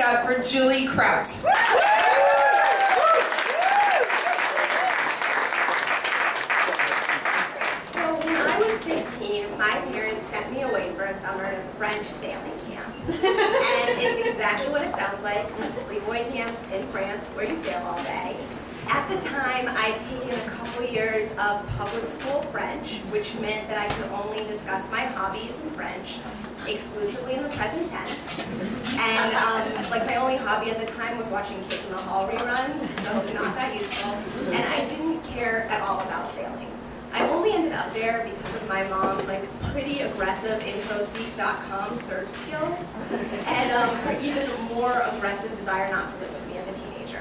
up for Julie Kraut. So when I was 15, my parents sent me away for a summer to French sailing camp. And it's exactly what it sounds like, a sleepaway camp in France where you sail all day. At the time, I'd taken a couple years of public school French, which meant that I could only discuss my hobbies in French exclusively in the present tense. And like my only hobby at the time was watching Kids in the Hall reruns, so not that useful. And I didn't care at all about sailing. I only ended up there because of my mom's like pretty aggressive infoseek.com search skills and her even more aggressive desire not to live with me as a teenager.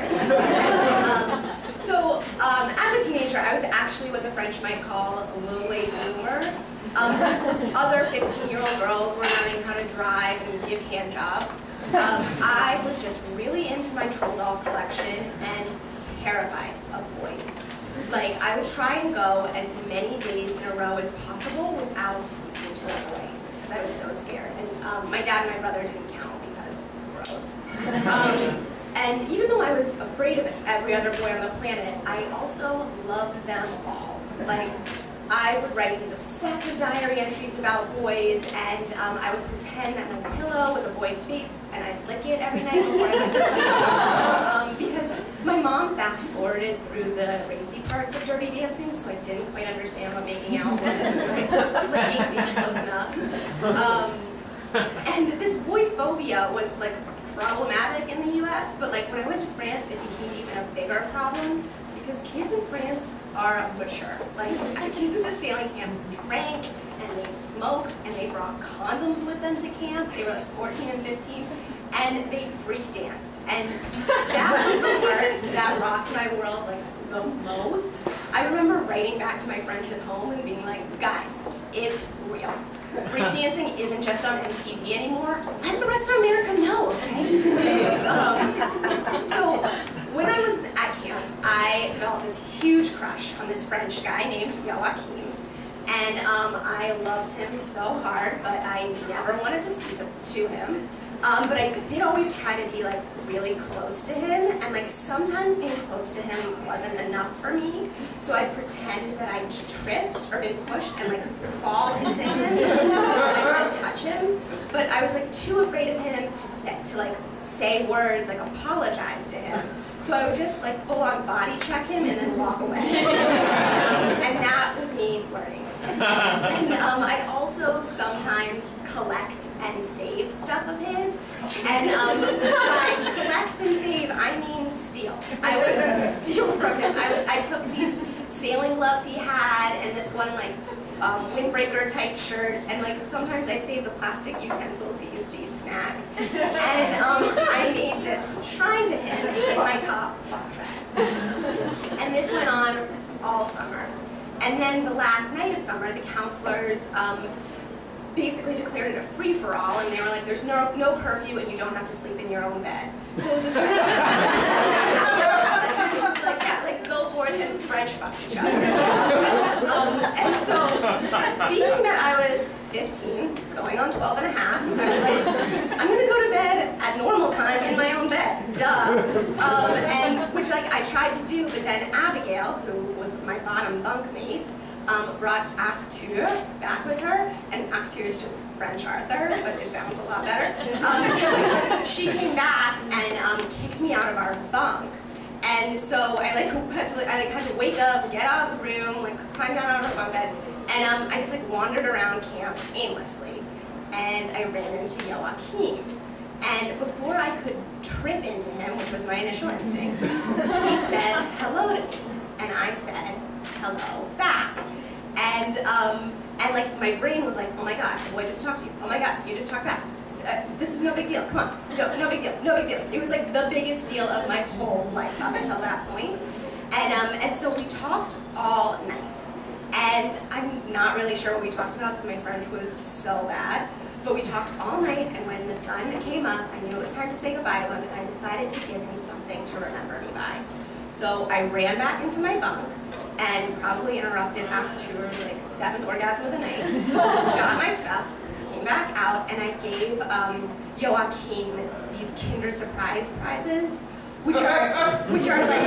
So as a teenager, I was actually what the French might call a little late bloomer. Other 15-year-old girls were learning how to drive and give hand jobs. I was just really into my troll doll collection and terrified of boys. Like, I would try and go as many days in a row as possible without speaking to a boy, because I was so scared. And my dad and my brother didn't count because gross. And even though I was afraid of every other boy on the planet, I also loved them all. Like, I would write these obsessive diary entries about boys, and I would pretend that my pillow was a boy's face, and I'd lick it every night before I went to sleep. Because my mom fast-forwarded through the racy parts of Dirty Dancing, so I didn't quite understand what making out was. Licking seemed close enough. And this boy phobia was like problematic in the US, but like when I went to France, it became even a bigger problem because kids in France are mature. Like kids at the sailing camp drank and they smoked and they brought condoms with them to camp. They were like 14 and 15 and they freak danced. And that was the part that rocked my world like the most. I remember writing back to my friends at home and being like, guys, it's real. Freak dancing isn't just on MTV anymore. Let the rest of America know, okay? So when I was at camp, I developed this huge crush on this French guy named Joachim. And I loved him so hard, but I never wanted to speak to him. But I did always try to be like really close to him, and like sometimes being close to him wasn't enough for me. So I pretend that I tripped or been pushed and like fall into him so that I couldn't touch him. But I was like too afraid of him to like say words, like apologize to him. So I would just like full on body check him and then walk away. And that was me flirting. And I'd also sometimes collect and save stuff of his. And by collect and save, I mean steal. I would steal from him. I took these sailing gloves he had and this one like windbreaker type shirt, and like sometimes I saved the plastic utensils he used to eat snack. And I made this shrine to him in my top bunk bed. And this went on all summer. And then the last night of summer, the counselors basically declared it a free-for-all, and they were like, there's no curfew and you don't have to sleep in your own bed. So it was this like, like go forth and French fuck each other. And so, being that I was 15, going on 12 and a half, I was like, I'm gonna go to bed at normal time in my own bed, duh. And which like I tried to do, but then Abigail, who was my bottom bunkmate, brought Arthur back with her, and Arthur is just French Arthur, but it sounds a lot better. So she came back and kicked me out of our bunk. And so I had to wake up, get out of the room, like climb down out of my bed, and I just like wandered around camp aimlessly, and I ran into Joachim. And before I could trip into him, which was my initial instinct, he said hello to me, and I said hello back. And like my brain was like, oh my god, the boy just talked to you. Oh my god, you just talked back. This is no big deal, come on, no big deal, no big deal. It was like the biggest deal of my whole life up until that point. And so we talked all night. And I'm not really sure what we talked about because my French was so bad. But we talked all night, and when the sun came up, I knew it was time to say goodbye to him, and I decided to give him something to remember me by. So I ran back into my bunk, and probably interrupted Arthur's like 7th orgasm of the night, got my stuff, came back out, and I gave Joachim these these Kinder Surprise prizes, which are like,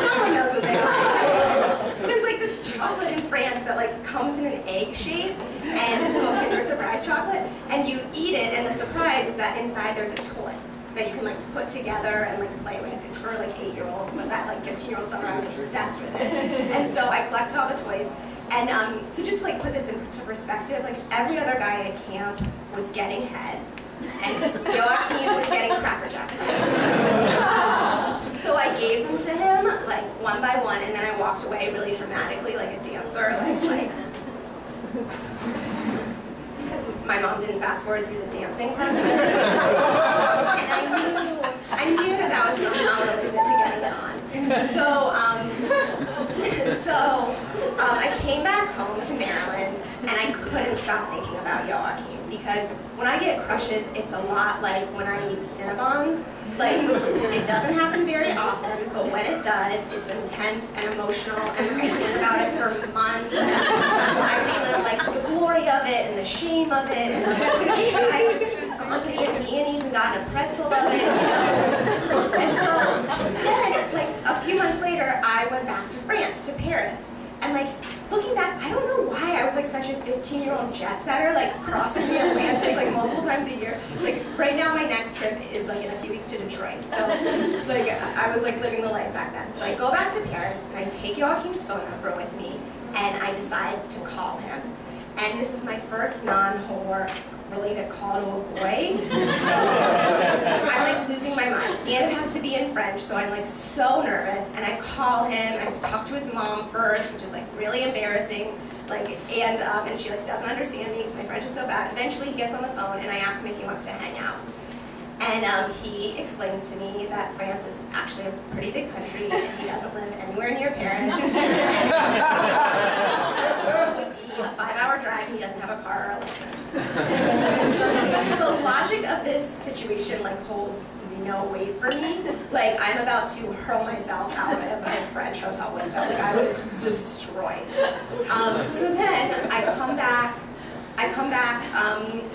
someone knows what they are. There's like this chocolate in France that like comes in an egg shape, and it's called Kinder Surprise chocolate, and you eat it, and the surprise is that inside there's a toy that you can like put together and like play with. It's for like 8-year-olds, but that like 15-year-old summer I was obsessed with it. And so I collected all the toys. And so just to like put this into perspective, like every other guy at camp was getting head, and Joachim was getting Cracker Jack. So I gave them to him like one by one, and then I walked away really dramatically, like a dancer, like because my mom didn't fast forward through the dancing process. And I knew that was somehow related to getting it on. So I came back home to Maryland, and I couldn't stop thinking about Joachim, because when I get crushes, it's a lot like when I eat Cinnabons. Like, it doesn't happen very often, but when it does, it's intense and emotional, and I think about it for months, and I relive like the glory of it, and the shame of it, and I just gone to Auntie Annie's and gotten a pretzel of it, you know? And so then, like, a few months later, I went back to France, to Paris, and like, looking back, I don't know why I was like such a 15-year-old jet setter, like crossing the Atlantic like multiple times a year. Like right now my next trip is like in a few weeks to Detroit. So like I was like living the life back then. So I go back to Paris and I take Joachim's phone number with me and I decide to call him. And this is my first non-whore related call to a boy. So I'm like losing my mind. And it has to be in French, so I'm like so nervous. And I call him, and I have to talk to his mom first, which is like really embarrassing. Like, and she like doesn't understand me because my French is so bad. Eventually he gets on the phone and I ask him if he wants to hang out. And he explains to me that France is actually a pretty big country and he doesn't live anywhere near Paris. And it would be a 5-hour drive and he doesn't have a car or a license. The logic of this situation like holds no weight for me. Like I'm about to hurl myself out of a French hotel window. Like I was destroyed. So then I come back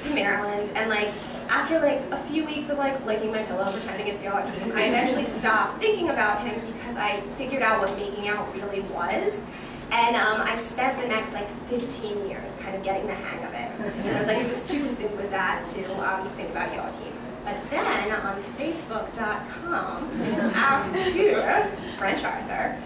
to Maryland, and like after like a few weeks of like licking my pillow pretending it's Joachim, I eventually stopped thinking about him because I figured out what making out really was. And I spent the next like 15 years kind of getting the hang of it. And I was like, just too consumed with that to think about Joachim. But then on Facebook.com, after French Arthur,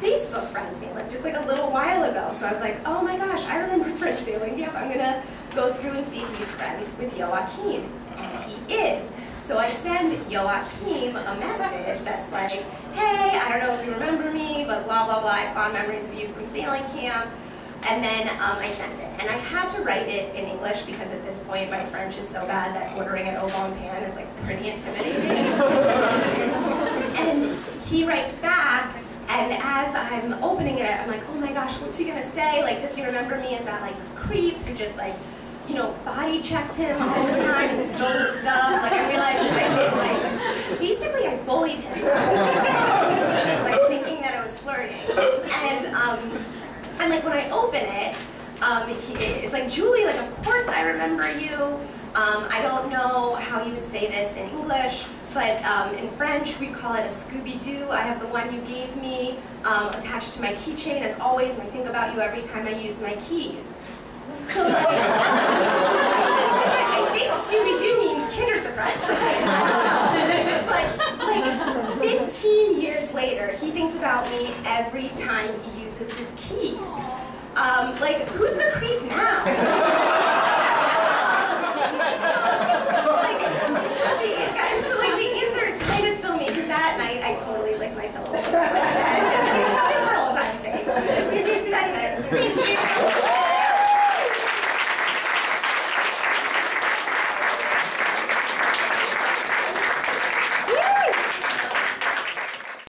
Facebook friends me, like just like a little while ago. So I was like, oh my gosh, I remember French sailing. Yep, I'm gonna go through and see if he's friends with Joachim. And he is. So I send Joachim a message that's like, hey, I don't know if you remember me, but blah, blah, blah, I have fond memories of you from sailing camp. And then I sent it. And I had to write it in English because at this point my French is so bad that ordering at Au Bon Pain is like pretty intimidating. And he writes back, and as I'm opening it, I'm like, oh my gosh, what's he gonna say? Like, does he remember me as that like creep who just like, you know, body checked him all the time and stole his stuff? Like I realized that I was like, basically I bullied him. Like thinking that I was flirting. And like when I open it, it's like, Julie, like of course I remember you. I don't know how you would say this in English, but in French we call it a Scooby-Doo. I have the one you gave me attached to my keychain as always, and I think about you every time I use my keys. So like, I think Scooby-Doo means Kinder Surprise prize. But like 15 years later, he thinks about me every time he uses his keys. Like, who's the creep now? So, like, the answer is kind of still me, because that night I totally licked my pillow. And just